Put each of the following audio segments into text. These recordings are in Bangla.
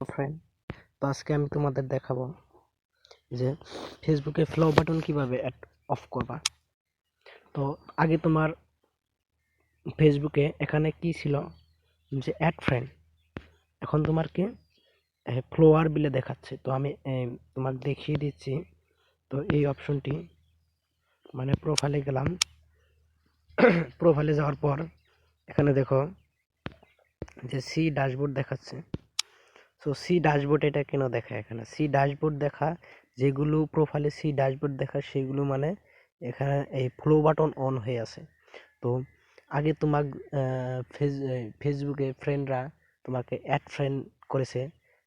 ফ্রেন্ড, তো আজকে আমি তোমাদের দেখাবো যে ফেসবুকে ফলো বাটন কিভাবে অফ করবা। তো আগে তোমার ফেসবুকে এখানে কি ছিল যে অ্যাড ফ্রেন্ড, এখন তোমার কি ফলোয়ার বিলে দেখাচ্ছে। তো আমি তোমাকে দেখিয়ে দিচ্ছি। তো এই অপশনটি মানে প্রোফাইলে গেলাম, প্রোফাইলে যাওয়ার পর এখানে দেখো যে সি ড্যাশবোর্ড দেখাচ্ছে। সো সি ড্যাশবোর্ড এটা কেন দেখায়, এখানে সি ড্যাশবোর্ড দেখা যেগুলো প্রোফাইলে সি ড্যাশবোর্ড দেখা সেগুলো মানে এখানে এই ফ্লো বাটন অন হয়ে আছে। তো আগে তোমার ফেসবুকে ফ্রেন্ডরা তোমাকে অ্যাড ফ্রেন্ড করেছে,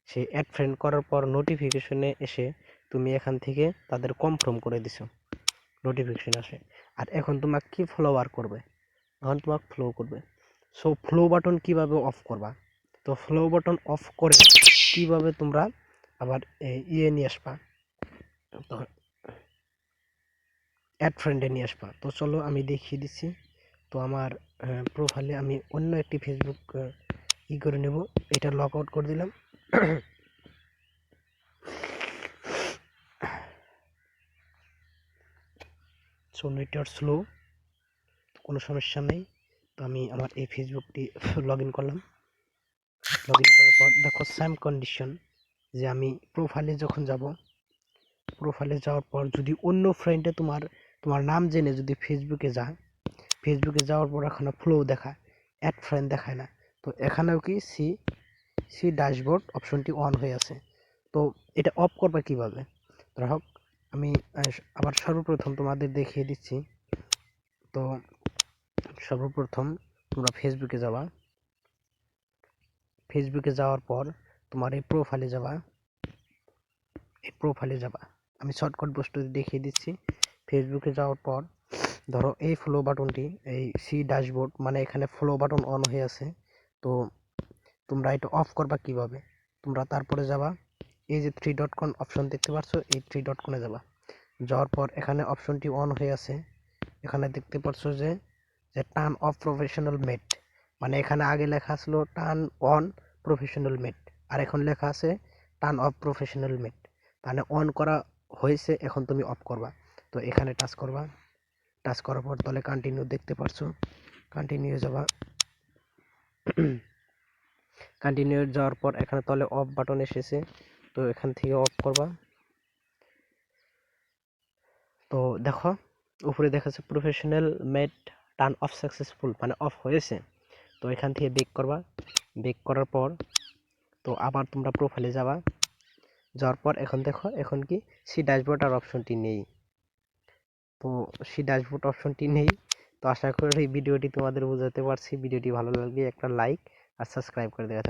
সেই অ্যাড ফ্রেন্ড করার পর নোটিফিকেশনে এসে তুমি এখান থেকে তাদের কনফার্ম করে দিছো, নোটিফিকেশন আসে। আর এখন তোমাকে কি ফলোয়ার করবে, এখন তোমাকে ফলো করবে। সো ফ্লো বাটন কিভাবে অফ করবা, তো ফ্লো বাটন অফ করে কিভাবে তোমরা আবার নিয়ে আসবা, তো অ্যাড ফ্রেন্ডে নিয়ে আসবা। তো চলো আমি দেখিয়ে দিচ্ছি। তো আমার প্রোফাইলে আমি অন্য একটি ফেসবুক করে নেব, এটা লগ আউট করে দিলাম। সো নেটওয়ার্ক স্লো, কোনো সমস্যা নেই। তো আমি আমার এই ফেসবুকটি লগ ইন করলাম। লগ ইন করার পর দেখো সেম কন্ডিশন, যে আমি প্রোফাইলে যখন যাব, প্রোফাইলে যাওয়ার পর যদি অন্য ফ্রেন্ডে তোমার নাম জেনে যদি ফেসবুকে যায়, ফেসবুকে যাওয়ার পর এখানে ফ্লো দেখায়, অ্যাড ফ্রেন্ড দেখায় না। তো এখানেও কি সি ড্যাশবোর্ড অপশনটি অন হয়ে আছে। তো এটা অফ করবে কিভাবে, ধরো আমি আবার সর্বপ্রথম তোমাদের দেখিয়ে দিচ্ছি। তো সর্বপ্রথম তোমরা ফেসবুকে যাবা, ফেসবুকে যাওয়ার পর তোমার এই প্রোফাইলে যাবা, এই প্রোফাইলে যাবা, আমি শর্টকাট বস্তু দেখিয়ে দিচ্ছি। ফেসবুকে যাওয়ার পর ধরো এই ফলো বাটনটি, এই সি ড্যাশবোর্ড মানে এখানে ফলো বাটন অন হয়ে আছে। তো তোমরা এটা অফ করবা কিভাবে, তোমরা তারপরে যাবা, এই যে 3 ডট অপশন দেখতে পাচ্ছ, এই 3 ডট যাবা। যাওয়ার পর এখানে অপশনটি অন হয়ে আছে, এখানে দেখতে পাচ্ছ যে টার্ন অফ প্রফেশনাল মেট, মানে এখানে আগে লেখা ছিল টার্ন অন প্রফেশনাল মেট, আর এখন লেখা আছে টার্ন অফ প্রফেশনাল মেট, মানে অন করা হয়েছে, এখন তুমি অফ করবা। তো এখানে টাচ করবা, টাচ করার পর তাহলে কন্টিনিউ দেখতে পারছো, কন্টিনিউ যাবা। কন্টিনিউ যাওয়ার পর এখানে তাহলে অফ বাটন এসেছে, তো এখান থেকে অফ করবা। তো দেখো উপরে দেখাচ্ছে professional made turn off successful, মানে অফ হয়েছে। তো এখান থেকে বেক করবা, বেক করার পর তো আবার তোমরা প্রোফাইলে যাবা, যাওয়ার পর এখন দেখো এখন কি সি ড্যাশবোর্ড আর অপশনটি নেই। তো সি ড্যাশবোর্ড অপশনটি নেই। তো আশা করি এই ভিডিওটি তোমাদের বোঝাতে পারছি। ভিডিওটি ভালো লাগলে একটা লাইক আর সাবস্ক্রাইব করে দেওয়া।